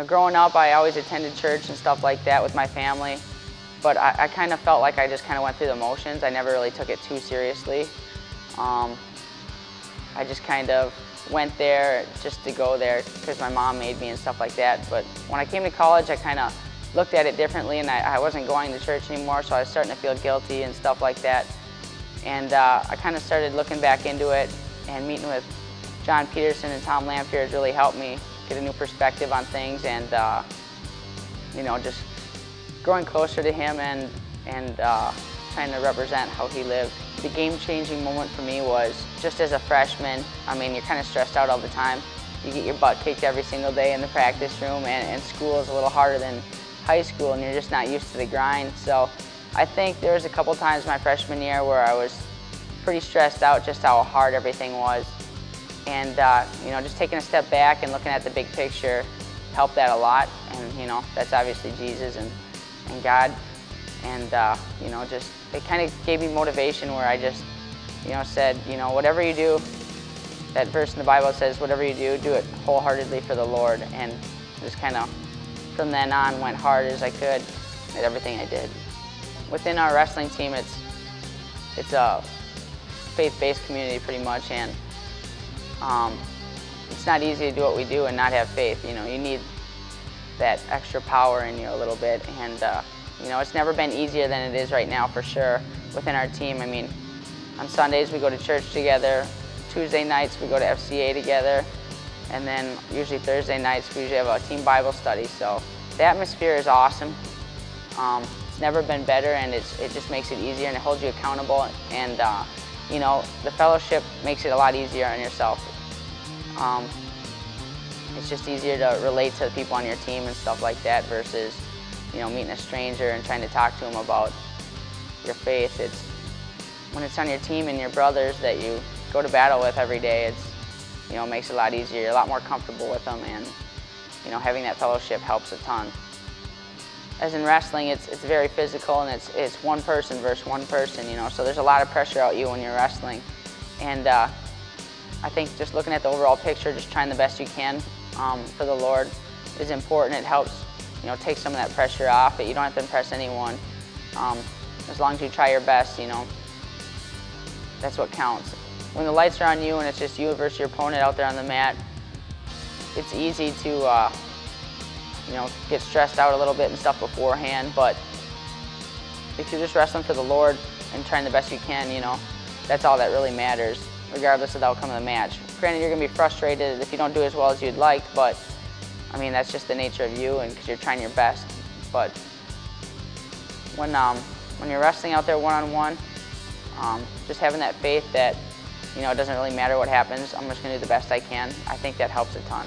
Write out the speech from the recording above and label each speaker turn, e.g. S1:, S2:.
S1: growing up, I always attended church and stuff like that with my family, but I kind of felt like I just kind of went through the motions. I never really took it too seriously. I just kind of went there just to go there because my mom made me and stuff like that. But when I came to college, I kind of looked at it differently, and I wasn't going to church anymore, so I was starting to feel guilty and stuff like that. And I kind of started looking back into it, and meeting with John Peterson and Tom Lamphere has really helped me get a new perspective on things, and just growing closer to him and trying to represent how he lived. The game-changing moment for me was just as a freshman. I mean, you're kind of stressed out all the time. You get your butt kicked every single day in the practice room, and school is a little harder than high school, and you're just not used to the grind. So I think there was a couple times my freshman year where I was pretty stressed out just how hard everything was. And just taking a step back and looking at the big picture helped that a lot. And that's obviously Jesus and God. And just it kind of gave me motivation where I just said, whatever you do, that verse in the Bible says, whatever you do, do it wholeheartedly for the Lord. And just kind of from then on went hard as I could at everything I did. Within our wrestling team, it's a faith-based community pretty much, and it's not easy to do what we do and not have faith. You need that extra power in you a little bit, and it's never been easier than it is right now for sure within our team. I mean, on Sundays we go to church together, Tuesday nights we go to FCA together, and then usually Thursday nights we usually have a team Bible study. So the atmosphere is awesome. It's never been better, and it just makes it easier, and it holds you accountable, and the fellowship makes it a lot easier on yourself. It's just easier to relate to the people on your team and stuff like that versus meeting a stranger and trying to talk to them about your faith. It's when it's on your team and your brothers that you go to battle with every day, it makes it a lot easier. You're a lot more comfortable with them, and having that fellowship helps a ton. As in wrestling, it's very physical, and it's one person versus one person, so there's a lot of pressure out you when you're wrestling. And I think just looking at the overall picture, just trying the best you can for the Lord is important. It helps take some of that pressure off. You don't have to impress anyone. As long as you try your best, that's what counts. When the lights are on you and it's just you versus your opponent out there on the mat, it's easy to get stressed out a little bit and stuff beforehand, but if you're just wrestling for the Lord and trying the best you can, that's all that really matters, regardless of the outcome of the match. Granted, you're going to be frustrated if you don't do as well as you'd like, but I mean, that's just the nature of you, and because you're trying your best. But when you're wrestling out there one-on-one, just having that faith that it doesn't really matter what happens, I'm just going to do the best I can, I think that helps a ton.